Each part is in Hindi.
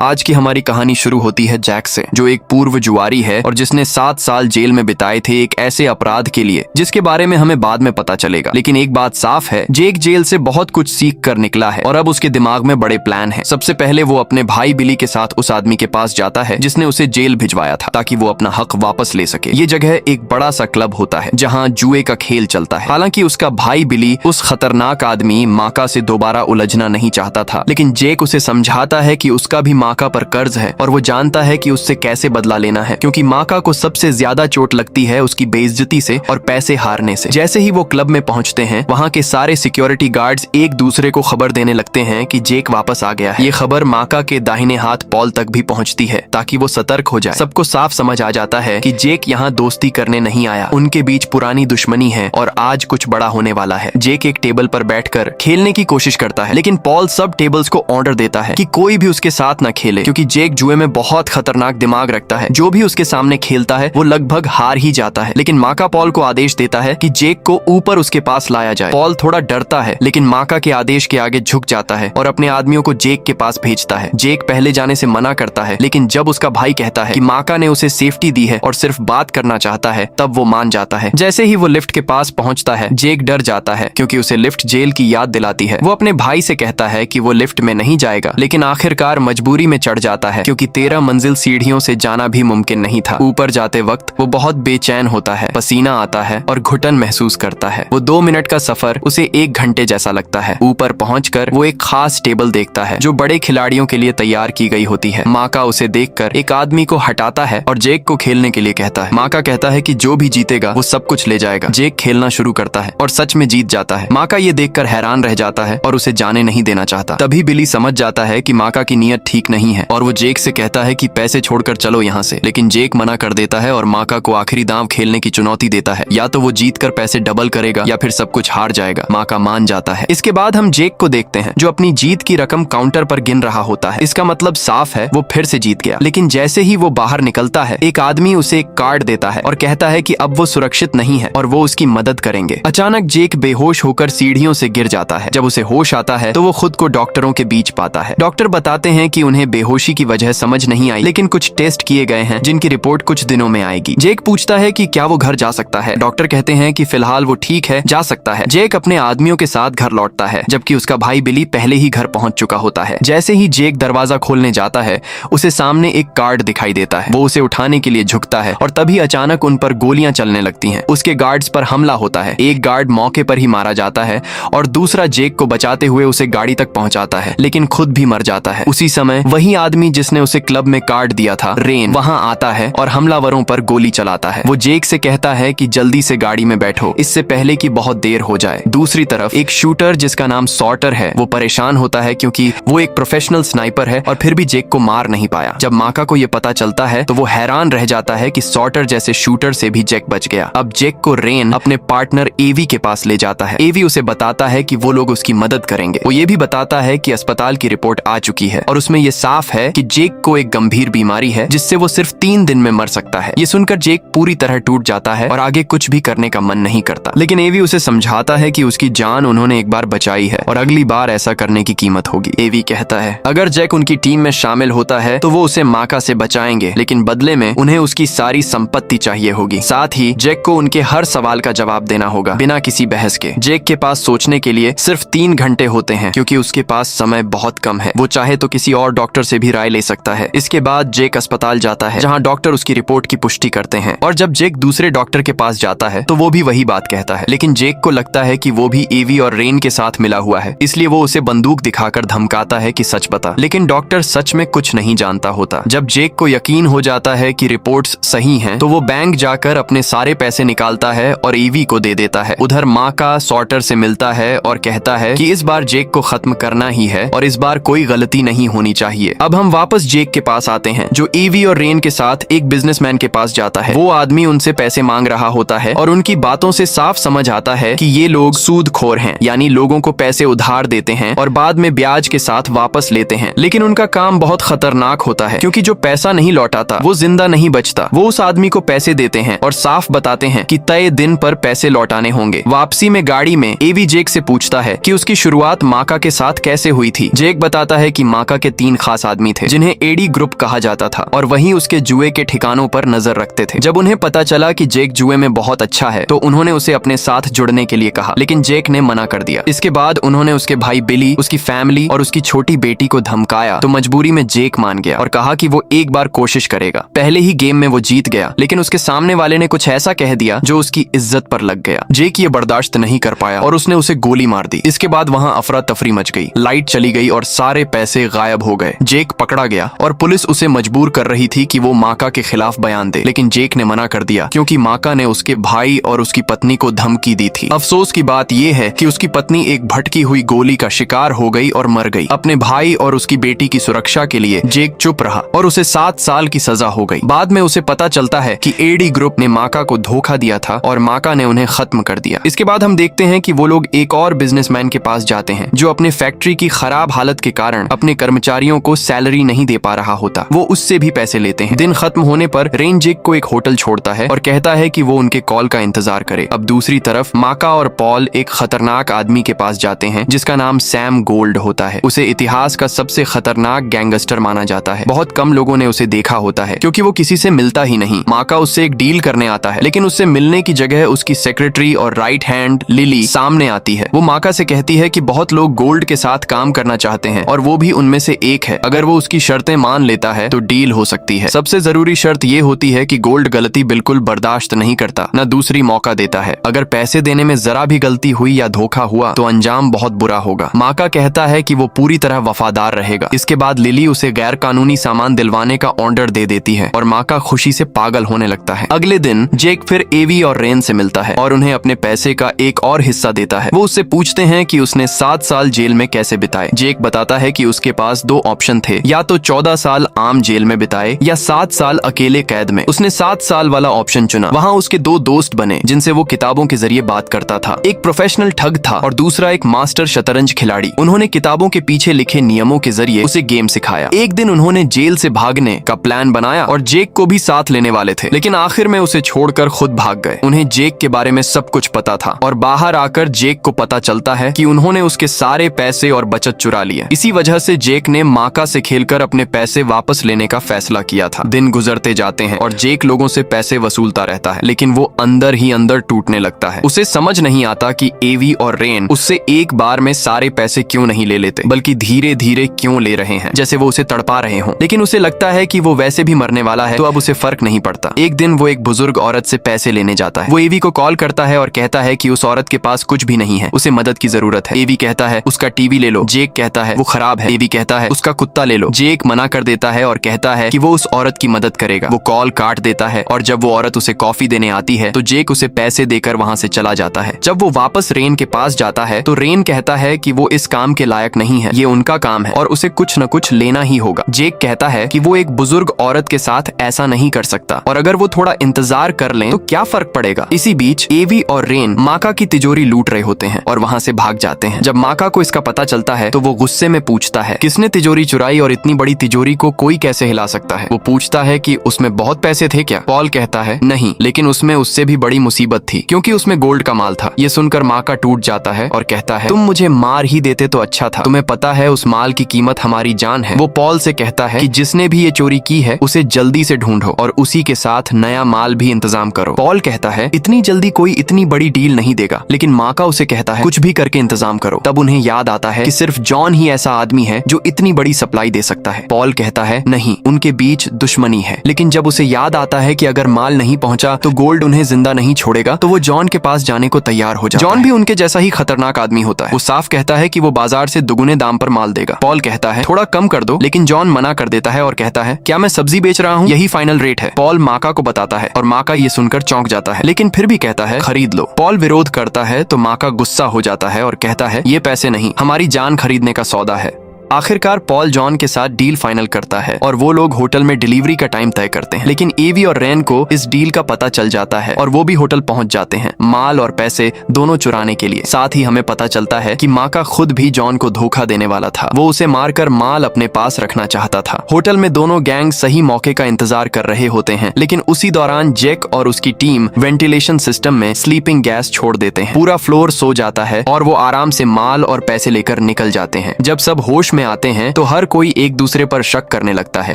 आज की हमारी कहानी शुरू होती है जैक से, जो एक पूर्व जुआरी है और जिसने 7 साल जेल में बिताए थे एक ऐसे अपराध के लिए जिसके बारे में हमें बाद में पता चलेगा। लेकिन एक बात साफ है, जैक जेल से बहुत कुछ सीख कर निकला है और अब उसके दिमाग में बड़े प्लान हैं। सबसे पहले वो अपने भाई बिली के साथ उस आदमी के पास जाता है जिसने उसे जेल भिजवाया था ताकि वो अपना हक वापस ले सके। ये जगह एक बड़ा सा क्लब होता है जहाँ जुए का खेल चलता है। हालांकि उसका भाई बिली उस खतरनाक आदमी माका से दोबारा उलझना नहीं चाहता था, लेकिन जैक उसे समझाता है कि उसका भी माका पर कर्ज है और वो जानता है कि उससे कैसे बदला लेना है, क्योंकि माका को सबसे ज्यादा चोट लगती है उसकी बेइज्जती से और पैसे हारने से। जैसे ही वो क्लब में पहुंचते हैं, वहाँ के सारे सिक्योरिटी गार्ड्स एक दूसरे को खबर देने लगते हैं कि जैक वापस आ गया है। ये खबर माका के दाहिने हाथ पॉल तक भी पहुंचती है ताकि वो सतर्क हो जाए। सबको साफ समझ आ जाता है कि जैक यहाँ दोस्ती करने नहीं आया, उनके बीच पुरानी दुश्मनी है और आज कुछ बड़ा होने वाला है। जैक एक टेबल पर बैठकर खेलने की कोशिश करता है, लेकिन पॉल सब टेबल्स को ऑर्डर देता है कि कोई भी उसके साथ न खेले, क्योंकि जैक जुए में बहुत खतरनाक दिमाग रखता है। जो भी उसके सामने खेलता है वो लगभग हार ही जाता है। लेकिन माका पॉल को आदेश देता है कि जैक को ऊपर उसके पास लाया जाए। पॉल थोड़ा डरता है, लेकिन माका के आदेश के आगे झुक जाता है और अपने आदमियों को जैक के पास भेजता है। जैक पहले जाने से मना करता है, लेकिन जब उसका भाई कहता है कि माका ने उसे सेफ्टी दी है और सिर्फ बात करना चाहता है, तब वो मान जाता है। जैसे ही वो लिफ्ट के पास पहुंचता है, जैक डर जाता है क्योंकि उसे लिफ्ट जेल की याद दिलाती है। वो अपने भाई से कहता है कि वो लिफ्ट में नहीं जाएगा, लेकिन आखिरकार मजबूरी में चढ़ जाता है क्योंकि 13 मंजिल सीढ़ियों से जाना भी मुमकिन नहीं था। ऊपर जाते वक्त वो बहुत बेचैन होता है, पसीना आता है और घुटन महसूस करता है। वो 2 मिनट का सफर उसे 1 घंटे जैसा लगता है। ऊपर पहुंचकर वो एक खास टेबल देखता है जो बड़े खिलाड़ियों के लिए तैयार की गई होती है। माका उसे देखकर एक आदमी को हटाता है और जैक को खेलने के लिए कहता है। माका कहता है कि जो भी जीतेगा वो सब कुछ ले जाएगा। जैक खेलना शुरू करता है और सच में जीत जाता है। माका ये देखकर हैरान रह जाता है और उसे जाने नहीं देना चाहता। तभी बिली समझ जाता है कि माका की नीयत ठीक नहीं है और वो जैक से कहता है कि पैसे छोड़कर चलो यहाँ से, लेकिन जैक मना कर देता है और माका को आखिरी दांव खेलने की चुनौती देता है। या तो वो जीतकर पैसे डबल करेगा या फिर सब कुछ हार जाएगा। माका मान जाता है। इसके बाद हम जैक को देखते हैं जो अपनी जीत की रकम काउंटर पर गिन रहा होता है। इसका मतलब साफ है वो फिर से जीत गया। लेकिन जैसे ही वो बाहर निकलता है, एक आदमी उसे एक कार्ड देता है और कहता है कि अब वो सुरक्षित नहीं है और वो उसकी मदद करेंगे। अचानक जैक बेहोश होकर सीढ़ियों से गिर जाता है। जब उसे होश आता है तो वो खुद को डॉक्टरों के बीच पाता है। डॉक्टर बताते हैं कि उन्हें बेहोशी की वजह समझ नहीं आई, लेकिन कुछ टेस्ट किए गए हैं जिनकी रिपोर्ट कुछ दिनों में आएगी। जैक पूछता है कि क्या वो घर जा सकता है। डॉक्टर कहते हैं कि फिलहाल वो ठीक है, जा सकता है। जैक अपने आदमियों के साथ घर लौटता है, जबकि उसका भाई बिली पहले ही घर पहुंच चुका होता है। जैसे ही जैक दरवाजा खोलने जाता है, उसे सामने एक कार्ड दिखाई देता है। वो उसे उठाने के लिए झुकता है और तभी अचानक उन पर गोलियां चलने लगती हैं। उसके गार्ड्स पर हमला होता है। एक गार्ड मौके पर ही मारा जाता है और दूसरा जैक को बचाते हुए उसे गाड़ी तक पहुंचाता है, लेकिन खुद भी मर जाता है। उसी समय वही आदमी जिसने उसे क्लब में कार्ड दिया था, रेन, वहां आता है और हमलावरों पर गोली चलाता है। वो जैक से कहता है कि जल्दी से गाड़ी में बैठो, इससे पहले कि बहुत देर हो जाए। दूसरी तरफ एक शूटर जिसका नाम सॉर्टर है, वो परेशान होता है क्योंकि वो एक प्रोफेशनल स्नाइपर है और फिर भी जैक को मार नहीं पाया। जब माका को ये पता चलता है तो वो हैरान रह जाता है कि सॉर्टर जैसे शूटर से भी जैक बच गया। अब जैक को रेन अपने पार्टनर एवी के पास ले जाता है। एवी उसे बताता है कि वो लोग उसकी मदद करेंगे। वो ये भी बताता है कि अस्पताल की रिपोर्ट आ चुकी है और उसमें ये साफ है कि जैक को एक गंभीर बीमारी है जिससे वो सिर्फ 3 दिन में मर सकता है। ये सुनकर जैक पूरी तरह टूट जाता है और आगे कुछ भी करने का मन नहीं करता। लेकिन एवी उसे समझाता है कि उसकी जान उन्होंने एक बार बचाई है और अगली बार ऐसा करने की कीमत होगी। एवी कहता है अगर जैक उनकी टीम में शामिल होता है तो वो उसे माका से बचाएंगे, लेकिन बदले में उन्हें उसकी सारी संपत्ति चाहिए होगी। साथ ही जैक को उनके हर सवाल का जवाब देना होगा बिना किसी बहस के। जैक के पास सोचने के लिए सिर्फ 3 घंटे होते हैं क्योंकि उसके पास समय बहुत कम है। वो चाहे तो किसी और डॉक्टर से भी राय ले सकता है। इसके बाद जैक अस्पताल जाता है जहाँ डॉक्टर उसकी रिपोर्ट की पुष्टि करते हैं और जब जैक दूसरे डॉक्टर के पास जाता है तो वो भी वही बात कहता है। लेकिन जैक को लगता है कि वो भी एवी और रेन के साथ मिला हुआ है, इसलिए वो उसे बंदूक दिखाकर धमकाता है कि सच बता। लेकिन डॉक्टर सच में कुछ नहीं जानता होता। जब जैक को यकीन हो जाता है कि रिपोर्ट्स सही हैं, तो वो बैंक जाकर अपने सारे पैसे निकालता है और एवी को दे देता है। उधर माका सॉर्टर से मिलता है और कहता है कि इस बार जैक को खत्म करना ही है और इस बार कोई गलती नहीं होनी चाहिए। अब हम वापस जैक के पास आते हैं जो एवी और रेन के साथ एक बिजनेसमैन के पास जाता है। वो आदमी उनसे पैसे मांग रहा होता है और उनकी बातों से साफ समझ आता है कि ये लोग सूदखोर हैं, यानी लोगों को पैसे उधार देते हैं और बाद में ब्याज के साथ वापस लेते हैं। लेकिन उनका काम बहुत खतरनाक होता है क्योंकि जो पैसा नहीं लौटाता वो जिंदा नहीं बचता। वो उस आदमी को पैसे देते हैं और साफ बताते हैं कि तय दिन पर पैसे लौटाने होंगे। वापसी में गाड़ी में एवी जैक से पूछता है कि उसकी शुरुआत माका के साथ कैसे हुई थी। जैक बताता है कि माका के 3 खास आदमी थे जिन्हें एडी ग्रुप कहा जाता था और वही उसके जुए के ठिकानों पर नजर रखते थे। जब उन्हें पता चला कि जेक जुए में बहुत अच्छा है तो उन्होंने उसे अपने साथ जुड़ने के लिए कहा, लेकिन जेक ने मना कर दिया। इसके बाद उन्होंने उसके भाई बिली, उसकी फैमिली और उसकी छोटी बेटी को धमकाया तो मजबूरी में जेक मान गया और कहा कि वो एक बार कोशिश करेगा। पहले ही गेम में वो जीत गया, लेकिन उसके सामने वाले ने कुछ ऐसा कह दिया जो उसकी इज्जत पर लग गया। जेक ये बर्दाश्त नहीं कर पाया और उसने उसे गोली मार दी। इसके बाद वहाँ अफरा तफरी मच गई, लाइट चली गई और सारे पैसे गायब हो गए। जेक पकड़ा गया और पुलिस उसे मजबूर कर रही थी कि वो माका के खिलाफ बयान दे, लेकिन जेक ने मना कर दिया क्योंकि माका ने उसके भाई और उसकी पत्नी को धमकी दी थी। अफसोस की बात यह है कि उसकी पत्नी एक भटकी हुई गोली का शिकार हो गई और मर गई। अपने भाई और उसकी बेटी की सुरक्षा के लिए जेक चुप रहा और उसे 7 साल की सजा हो गई। बाद में उसे पता चलता है कि एडी ग्रुप ने माका को धोखा दिया था और माका ने उन्हें खत्म कर दिया। इसके बाद हम देखते हैं कि वो लोग एक और बिजनेसमैन के पास जाते हैं जो अपने फैक्ट्री की खराब हालत के कारण अपने कर्मचारियों को सैलरी नहीं दे पा रहा होता। वो उससे भी पैसे लेते हैं। दिन खत्म होने पर रेन जेक को एक होटल छोड़ता है और कहता है कि वो उनके कॉल का इंतजार करे। अब दूसरी तरफ माका और पॉल एक खतरनाक आदमी के पास जाते हैं जिसका नाम सैम गोल्ड होता है। उसे इतिहास का सबसे खतरनाक गैंगस्टर माना जाता है। बहुत कम लोगों ने उसे देखा होता है क्योंकि वो किसी से मिलता ही नहीं। माका उससे एक डील करने आता है, लेकिन उससे मिलने की जगह उसकी सेक्रेटरी और राइट हैंड लिली सामने आती है। वो माका से कहती है कि बहुत लोग गोल्ड के साथ काम करना चाहते हैं और वो भी उनमें से एक है। अगर वो उसकी शर्तें मान लेता है तो डील हो सकती है। सबसे जरूरी शर्त ये होती है कि गोल्ड गलती बिल्कुल बर्दाश्त नहीं करता, न दूसरी मौका देता है। अगर पैसे देने में जरा भी गलती हुई या धोखा हुआ तो अंजाम बहुत बुरा होगा। माका कहता है कि वो पूरी तरह वफादार रहेगा। इसके बाद लिली उसे गैर कानूनी सामान दिलवाने का ऑर्डर दे देती है और माका खुशी से पागल होने लगता है। अगले दिन जेक फिर एवी और रेन से मिलता है और उन्हें अपने पैसे का एक और हिस्सा देता है। वो उससे पूछते हैं कि उसने 7 साल जेल में कैसे बिताए। जेक बताता है कि उसके पास 2 ऑप्शन थे, या तो 14 साल आम जेल में बिताए या 7 साल अकेले कैद में। उसने 7 साल वाला ऑप्शन चुना। वहाँ उसके 2 दोस्त बने जिनसे वो किताबों के जरिए बात करता था। एक प्रोफेशनल ठग था और दूसरा एक मास्टर शतरंज खिलाड़ी। उन्होंने किताबों के पीछे लिखे नियमों के जरिए उसे गेम सिखाया। एक दिन उन्होंने जेल से भागने का प्लान बनाया और जेक को भी साथ लेने वाले थे, लेकिन आखिर में उसे छोड़कर खुद भाग गए। उन्हें जेक के बारे में सब कुछ पता था और बाहर आकर जेक को पता चलता है कि उन्होंने उसके सारे पैसे और बचत चुरा लिए। इसी वजह से जेक ने माका से खेलकर अपने पैसे वापस लेने का फैसला किया था। दिन गुजरते जाते हैं और जेक लोगों से पैसे वसूलता रहता है, लेकिन वो अंदर ही अंदर टूटने लगता है। उसे समझ नहीं आता कि एवी और रेन उससे एक बार में सारे पैसे क्यों नहीं ले लेते, बल्कि धीरे धीरे क्यों ले रहे हैं, जैसे वो उसे तड़पा रहे हों। लेकिन उसे लगता है कि वो वैसे भी मरने वाला है तो अब उसे फर्क नहीं पड़ता। एक दिन वो एक बुजुर्ग औरत से पैसे लेने जाता है। वो एवी को कॉल करता है और कहता है कि उस औरत के पास कुछ भी नहीं है, उसे मदद की जरूरत है। एवी कहता है उसका टीवी ले लो। जेक कहता है वो खराब है। एवी कहता है उसका कुत्ता ले लो। जेक मना कर देता है और कहता है कि वो उस औरत की मदद करेगा। वो कॉल काट देता है और जब वो औरत उसे कॉफी देने आती है तो जेक उसे पैसे देकर वहाँ से चला जाता है। जब वो वापस रेन के पास जाता है तो रेन कहता है कि वो इस काम के लायक नहीं है, ये उनका काम है और उसे कुछ न कुछ लेना ही होगा। जेक कहता है कि वो एक बुजुर्ग औरत के साथ ऐसा नहीं कर सकता और अगर वो थोड़ा इंतजार कर लें तो क्या फर्क पड़ेगा। इसी बीच एवी और रेन माका की तिजोरी लूट रहे होते हैं और वहाँ से भाग जाते हैं। जब माका को इसका पता चलता है तो वो गुस्से में पूछता है किसने तिजोरी चुराई और इतनी बड़ी तिजोरी को कोई कैसे हिला सकता है। वो पूछता है कि उसमें बहुत पैसे थे क्या। पॉल कहता है नहीं, लेकिन उसमें उससे भी बड़ी मुसीबत थी क्योंकि उसमें गोल्ड का माल था। ये सुनकर माका टूट जाता है और कहता है तुम मुझे मार ही देते तो अच्छा था, तुम्हें पता है उस माल की कीमत हमारी जान है। वो पॉल से कहता है कि जिसने भी ये चोरी की है उसे जल्दी से ढूंढो और उसी के साथ नया माल भी इंतजाम करो। पॉल कहता है इतनी जल्दी कोई इतनी बड़ी डील नहीं देगा, लेकिन माका उसे कहता है कुछ भी करके इंतजाम करो। तब उन्हें याद आता है कि सिर्फ जॉन ही ऐसा आदमी है जो इतनी बड़ी सप्लाई दे सकता है। पॉल कहता है नहीं, उनके बीच दुश्मनी है। लेकिन जब उसे याद आता है कि अगर माल नहीं पहुंचा तो गोल्ड उन्हें जिंदा नहीं छोड़ेगा तो वो जॉन के पास जाने को तैयार हो जाता है। जॉन भी उनके जैसा ही खतरनाक आदमी होता है। वो साफ कहता है कि वो बाजार से दुगुने दाम पर माल देगा। पॉल कहता है थोड़ा कम कर दो, लेकिन जॉन मना कर देता है और कहता है क्या मैं सब्जी बेच रहा हूँ, यही फाइनल रेट है। पॉल माका को बताता है और माका ये सुनकर चौंक जाता है, लेकिन फिर भी कहता है खरीद लो। पॉल विरोध करता है तो माका गुस्सा हो जाता है और कहता है ये पैसे नहीं, हमारी जान खरीदने का सौदा है। आखिरकार पॉल जॉन के साथ डील फाइनल करता है और वो लोग होटल में डिलीवरी का टाइम तय करते हैं। लेकिन एवी और रेन को इस डील का पता चल जाता है और वो भी होटल पहुंच जाते हैं माल और पैसे दोनों चुराने के लिए। साथ ही हमें पता चलता है कि माका खुद भी जॉन को धोखा देने वाला था। वो उसे मारकर माल अपने पास रखना चाहता था। होटल में दोनों गैंग सही मौके का इंतजार कर रहे होते हैं, लेकिन उसी दौरान जेक और उसकी टीम वेंटिलेशन सिस्टम में स्लीपिंग गैस छोड़ देते हैं। पूरा फ्लोर सो जाता है और वो आराम से माल और पैसे लेकर निकल जाते हैं। जब सब होश में आते हैं तो हर कोई एक दूसरे पर शक करने लगता है।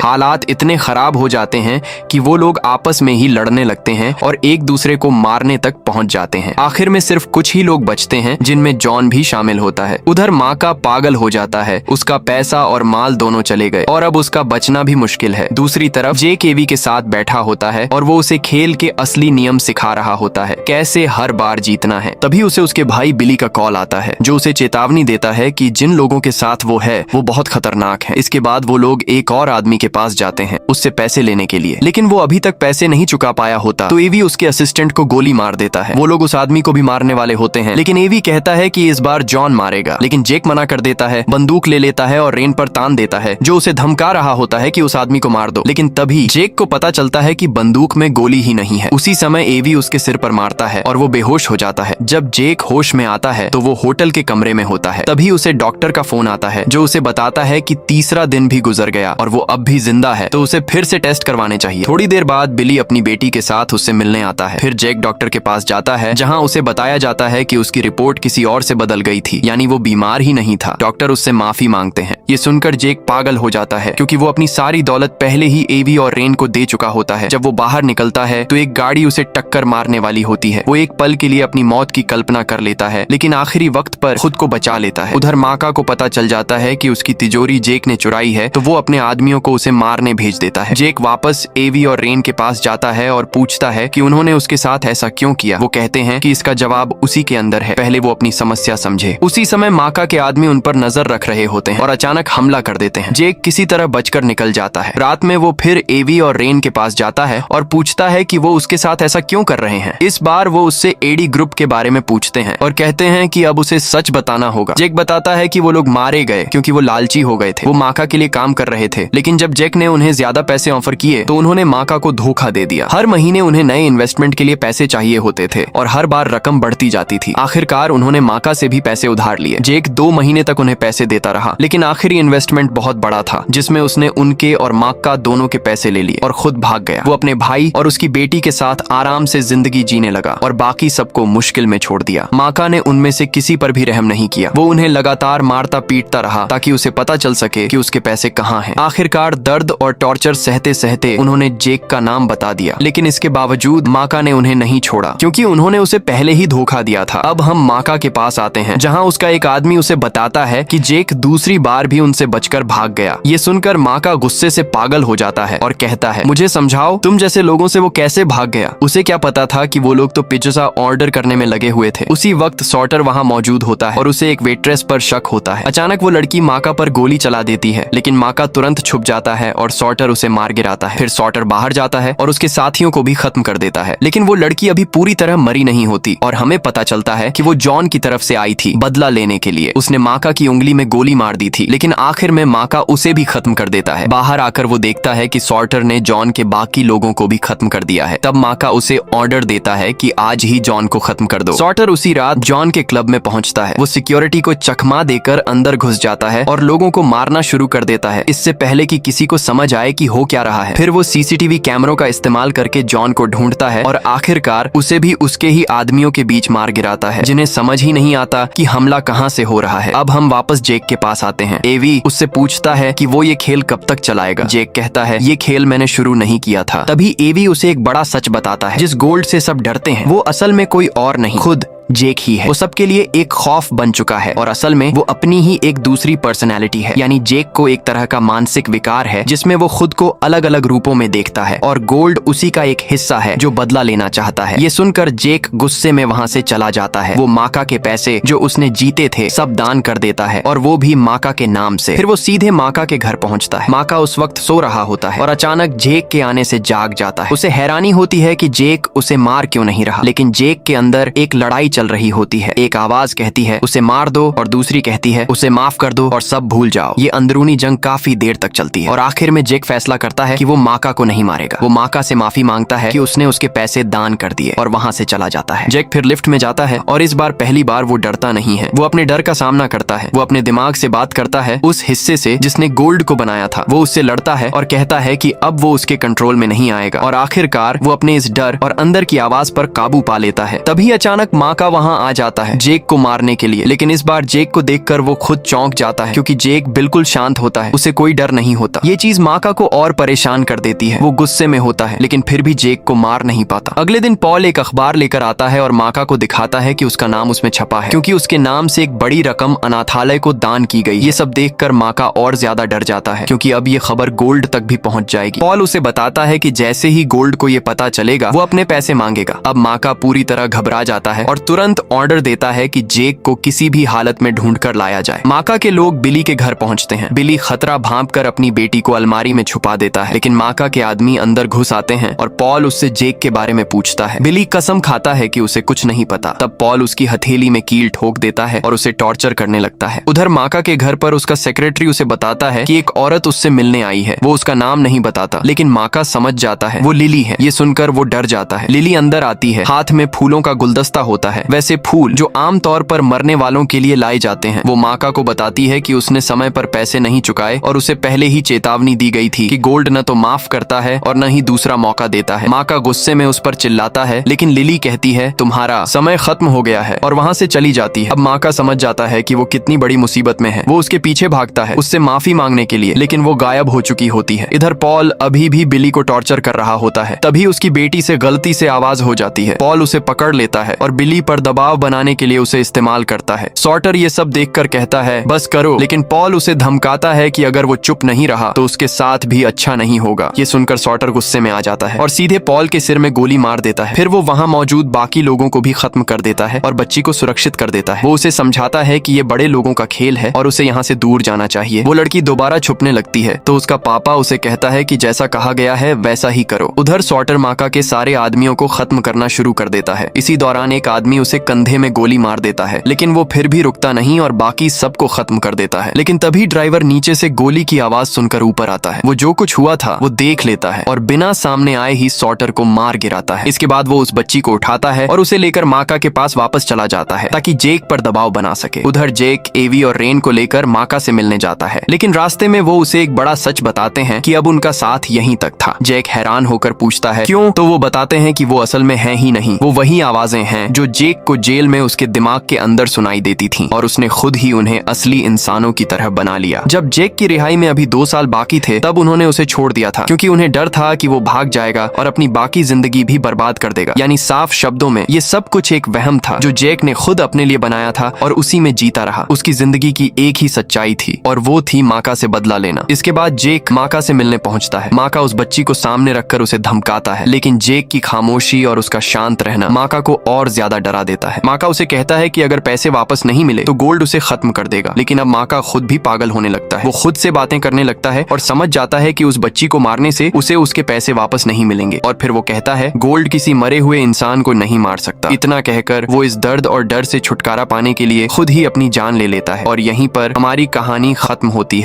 हालात इतने खराब हो जाते हैं कि वो लोग आपस में ही लड़ने लगते हैं और एक दूसरे को मारने तक पहुंच जाते हैं। आखिर में सिर्फ कुछ ही लोग बचते हैं, जिनमें जॉन भी शामिल होता है। उधर माका पागल हो जाता है, उसका पैसा और माल दोनों चले गए और अब उसका बचना भी मुश्किल है। दूसरी तरफ जेक एवी के साथ बैठा होता है और वो उसे खेल के असली नियम सिखा रहा होता है, कैसे हर बार जीतना है। तभी उसे उसके भाई बिली का कॉल आता है, जो उसे चेतावनी देता है कि जिन लोगों के साथ वो है वो बहुत खतरनाक है। इसके बाद वो लोग एक और आदमी के पास जाते हैं उससे पैसे लेने के लिए, लेकिन वो अभी तक पैसे नहीं चुका पाया होता तो एवी उसके असिस्टेंट को गोली मार देता है। वो लोग उस आदमी को भी मारने वाले होते हैं, लेकिन एवी कहता है कि इस बार जॉन मारेगा, लेकिन जेक मना कर देता है, बंदूक ले लेता है और रेन पर तान देता है, जो उसे धमका रहा होता है कि उस आदमी को मार दो। लेकिन तभी जेक को पता चलता है कि बंदूक में गोली ही नहीं है। उसी समय एवी उसके सिर पर मारता है और वो बेहोश हो जाता है। जब जेक होश में आता है तो वो होटल के कमरे में होता है। तभी उसे डॉक्टर का फोन आता है, जो उसे बताता है कि तीसरा दिन भी गुजर गया और वो अब भी जिंदा है, तो उसे फिर से टेस्ट करवाने चाहिए। थोड़ी देर बाद बिली अपनी बेटी के साथ उससे मिलने आता है। फिर जेक डॉक्टर के पास जाता है, जहाँ उसे बताया जाता है कि उसकी रिपोर्ट किसी और से बदल गई थी, यानी वो बीमार ही नहीं था। डॉक्टर उससे माफी मांगते हैं। ये सुनकर जेक पागल हो जाता है, क्योंकि वो अपनी सारी दौलत पहले ही एवी और रेन को दे चुका होता है। जब वो बाहर निकलता है तो एक गाड़ी उसे टक्कर मारने वाली होती है। वो एक पल के लिए अपनी मौत की कल्पना कर लेता है, लेकिन आखिरी वक्त पर खुद को बचा लेता है। उधर माका को पता चल जाता है कि उसकी तिजोरी जेक ने चुराई है, तो वो अपने आदमियों को उसे मारने भेज देता है। जेक वापस एवी और रेन के पास जाता है और पूछता है कि उन्होंने उसके साथ ऐसा क्यों किया। वो कहते हैं कि इसका जवाब उसी के अंदर है, पहले वो अपनी समस्या समझे। उसी समय माका के आदमी उन पर नजर रख रहे होते हैं और अचानक हमला कर देते हैं। जेक किसी तरह बचकर निकल जाता है। रात में वो फिर एवी और रेन के पास जाता है और पूछता है कि वो उसके साथ ऐसा क्यों कर रहे हैं। इस बार वो उससे एडी ग्रुप के बारे में पूछते हैं और कहते हैं कि अब उसे सच बताना होगा। जेक बताता है कि वो लोग मारे गए क्योंकि वो लालची हो गए थे। वो माका के लिए काम कर रहे थे, लेकिन जब जेक ने उन्हें ज्यादा पैसे ऑफर किए तो उन्होंने माका को धोखा दे दिया। हर महीने उन्हें नए इन्वेस्टमेंट के लिए पैसे चाहिए होते थे और हर बार रकम बढ़ती जाती थी। आखिरकार उन्होंने माका से भी पैसे उधार लिए। जेक 2 महीने तक उन्हें पैसे देता रहा, लेकिन आखिरी इन्वेस्टमेंट बहुत बड़ा था, जिसमें उसने उनके और माका दोनों के पैसे ले लिए और खुद भाग गया। वो अपने भाई और उसकी बेटी के साथ आराम से जिंदगी जीने लगा और बाकी सबको मुश्किल में छोड़ दिया। माका ने उनमें से किसी पर भी रहम नहीं किया। वो उन्हें लगातार मारता पीटता रहा ताकि उसे पता चल सके कि उसके पैसे कहाँ हैं। आखिरकार दर्द और टॉर्चर सहते सहते उन्होंने जेक का नाम बता दिया, लेकिन इसके बावजूद माका ने उन्हें नहीं छोड़ा, क्योंकि उन्होंने उसे पहले ही धोखा दिया था। अब हम माका के पास आते हैं, जहाँ उसका एक आदमी उसे बताता है कि जेक दूसरी बार भी उनसे बचकर भाग गया। ये सुनकर माका गुस्से से पागल हो जाता है और कहता है, मुझे समझाओ, तुम जैसे लोगों से वो कैसे भाग गया। उसे क्या पता था कि वो लोग तो पिज्जा ऑर्डर करने में लगे हुए थे। उसी वक्त सॉर्टर वहाँ मौजूद होता है और उसे एक वेट्रेस पर शक होता है। अचानक वो लड़की माका पर गोली चला देती है, लेकिन माका तुरंत छुप जाता है और सॉर्टर उसे मार गिराता है। फिर सॉर्टर बाहर जाता है और उसके साथियों को भी खत्म कर देता है, लेकिन वो लड़की अभी पूरी तरह मरी नहीं होती और हमें पता चलता है कि वो जॉन की तरफ से आई थी बदला लेने के लिए। उसने माका की उंगली में गोली मार दी थी, लेकिन आखिर में माका उसे भी खत्म कर देता है। बाहर आकर वो देखता है कि सॉर्टर ने जॉन के बाकी लोगों को भी खत्म कर दिया है। तब माका उसे ऑर्डर देता है कि आज ही जॉन को खत्म कर दो। सॉर्टर उसी रात जॉन के क्लब में पहुंचता है। वो सिक्योरिटी को चकमा देकर अंदर घुस जाता है और लोगों को मारना शुरू कर देता है, इससे पहले कि किसी को समझ आए कि हो क्या रहा है। फिर वो सीसीटीवी कैमरों का इस्तेमाल करके जॉन को ढूंढता है और आखिरकार उसे भी उसके ही आदमियों के बीच मार गिराता है, जिन्हें समझ ही नहीं आता कि हमला कहाँ से हो रहा है। अब हम वापस जेक के पास आते हैं। एवी उससे पूछता है कि वो ये खेल कब तक चलाएगा। जेक कहता है, ये खेल मैंने शुरू नहीं किया था। तभी एवी उसे एक बड़ा सच बताता है, जिस गोल्ड से सब डरते हैं वो असल में कोई और नहीं, खुद जेक ही है। वो सबके लिए एक खौफ बन चुका है और असल में वो अपनी ही एक दूसरी पर्सनैलिटी है। यानी जेक को एक तरह का मानसिक विकार है, जिसमें वो खुद को अलग अलग रूपों में देखता है और गोल्ड उसी का एक हिस्सा है जो बदला लेना चाहता है। ये सुनकर जेक गुस्से में वहाँ से चला जाता है। वो माका के पैसे जो उसने जीते थे सब दान कर देता है और वो भी माका के नाम से। फिर वो सीधे माका के घर पहुँचता है। माका उस वक्त सो रहा होता है और अचानक जेक के आने से जाग जाता है। उसे हैरानी होती है कि जेक उसे मार क्यों नहीं रहा, लेकिन जेक के अंदर एक लड़ाई चल रही होती है। एक आवाज कहती है उसे मार दो और दूसरी कहती है उसे माफ कर दो और सब भूल जाओ। ये अंदरूनी जंग काफी देर तक चलती है और आखिर में जेक फैसला करता है कि वो माका को नहीं मारेगा। वो माका से माफी मांगता है कि उसने उसके पैसे दान कर दिए और वहाँ से चला जाता है। जेक फिर लिफ्ट में जाता है और इस बार पहली बार वो डरता नहीं है। वो अपने डर का सामना करता है। वो अपने दिमाग से बात करता है, उस हिस्से से जिसने गोल्ड को बनाया था। वो उससे लड़ता है और कहता है कि अब वो उसके कंट्रोल में नहीं आएगा और आखिरकार वो अपने इस डर और अंदर की आवाज पर काबू पा लेता है। तभी अचानक माका माका वहाँ आ जाता है जेक को मारने के लिए, लेकिन इस बार जेक को देखकर वो खुद चौंक जाता है क्योंकि जेक बिल्कुल शांत होता है, उसे कोई डर नहीं होता। ये चीज माका को और परेशान कर देती है। वो गुस्से में होता है लेकिन फिर भी जेक को मार नहीं पाता। अगले दिन पॉल एक अखबार लेकर आता है और माका को दिखाता है कि उसका नाम उसमें छपा है क्योंकि उसके नाम से एक बड़ी रकम अनाथालय को दान की गई। ये सब देखकर माका और ज्यादा डर जाता है क्योंकि अब ये खबर गोल्ड तक भी पहुंच जाएगी। पॉल उसे बताता है कि जैसे ही गोल्ड को ये पता चलेगा वो अपने पैसे मांगेगा। अब माका पूरी तरह घबरा जाता है और तुरंत ऑर्डर देता है कि जेक को किसी भी हालत में ढूंढ कर लाया जाए। माका के लोग बिली के घर पहुंचते हैं। बिली खतरा भांप कर अपनी बेटी को अलमारी में छुपा देता है, लेकिन माका के आदमी अंदर घुस आते हैं और पॉल उससे जेक के बारे में पूछता है। बिली कसम खाता है कि उसे कुछ नहीं पता। तब पॉल उसकी हथेली में कील ठोक देता है और उसे टॉर्चर करने लगता है। उधर माका के घर पर उसका सेक्रेटरी उसे बताता है कि एक औरत उससे मिलने आई है। वो उसका नाम नहीं बताता, लेकिन माका समझ जाता है वो लिली है। ये सुनकर वो डर जाता है। लिली अंदर आती है, हाथ में फूलों का गुलदस्ता होता है, वैसे फूल जो आमतौर पर मरने वालों के लिए लाए जाते हैं। वो माका को बताती है कि उसने समय पर पैसे नहीं चुकाए और उसे पहले ही चेतावनी दी गई थी कि गोल्ड न तो माफ करता है और न ही दूसरा मौका देता है। माका गुस्से में उस पर चिल्लाता है, लेकिन लिली कहती है तुम्हारा समय खत्म हो गया है और वहाँ से चली जाती है। अब माका समझ जाता है कि वो कितनी बड़ी मुसीबत में है। वो उसके पीछे भागता है उससे माफी मांगने के लिए, लेकिन वो गायब हो चुकी होती है। इधर पॉल अभी भी बिली को टॉर्चर कर रहा होता है। तभी उसकी बेटी से गलती से आवाज हो जाती है। पॉल उसे पकड़ लेता है और बिली पर दबाव बनाने के लिए उसे इस्तेमाल करता है। सॉर्टर ये सब देखकर कहता है बस करो, लेकिन पॉल उसे धमकाता है कि अगर वो चुप नहीं रहा तो उसके साथ भी अच्छा नहीं होगा। ये सुनकर सॉर्टर गुस्से में आ जाता है और सीधे पॉल के सिर में गोली मार देता है। फिर वो वहाँ मौजूद बाकी लोगों को भी खत्म कर देता है और बच्ची को सुरक्षित कर देता है। वो उसे समझाता है कि ये बड़े लोगों का खेल है और उसे यहाँ से दूर जाना चाहिए। वो लड़की दोबारा छुपने लगती है तो उसका पापा उसे कहता है कि जैसा कहा गया है वैसा ही करो। उधर सॉर्टर माका के सारे आदमियों को खत्म करना शुरू कर देता है। इसी दौरान एक आदमी उसे कंधे में गोली मार देता है, लेकिन वो फिर भी रुकता नहीं और बाकी सबको खत्म कर देता है। लेकिन तभी ड्राइवर नीचे से गोली की आवाज सुनकर ऊपर आता है। वो जो कुछ हुआ था वो देख लेता है और बिना सामने आए ही सॉर्टर को मार गिराता है। इसके बाद वो उस बच्ची को उठाता है और उसे लेकर माका के पास वापस चला जाता है ताकि जेक पर दबाव बना सके। उधर जेक एवी और रेन को लेकर माका से मिलने जाता है, लेकिन रास्ते में वो उसे एक बड़ा सच बताते हैं कि अब उनका साथ यहीं तक था। जेक हैरान होकर पूछता है क्यों, तो वो बताते हैं कि वो असल में है ही नहीं, वो वही आवाजें हैं जो जेक को जेल में उसके दिमाग के अंदर सुनाई देती थीं और उसने खुद ही उन्हें असली इंसानों की तरह बना लिया। जब जेक की रिहाई में अभी 2 साल बाकी थे तब उन्होंने उसे छोड़ दिया था क्योंकि उन्हें डर था कि वो भाग जाएगा और अपनी बाकी जिंदगी भी बर्बाद कर देगा। यानी साफ शब्दों में ये सब कुछ एक वहम था जो जेक ने खुद अपने लिए बनाया था और उसी में जीता रहा। उसकी जिंदगी की एक ही सच्चाई थी और वो थी माका से बदला लेना। इसके बाद जेक माका से मिलने पहुंचता है। माका उस बच्ची को सामने रखकर उसे धमकाता है, लेकिन जेक की खामोशी और उसका शांत रहना माका को और ज्यादा डरा देता है। माका उसे कहता है कि अगर पैसे वापस नहीं मिले तो गोल्ड उसे खत्म कर देगा, लेकिन अब माका खुद भी पागल होने लगता है। वो खुद से बातें करने लगता है और समझ जाता है कि उस बच्ची को मारने से उसे उसके पैसे वापस नहीं मिलेंगे। और फिर वो कहता है गोल्ड किसी मरे हुए इंसान को नहीं मार सकता। इतना कहकर वो इस दर्द और डर से छुटकारा पाने के लिए खुद ही अपनी जान ले लेता है और यहीं पर हमारी कहानी खत्म होती है।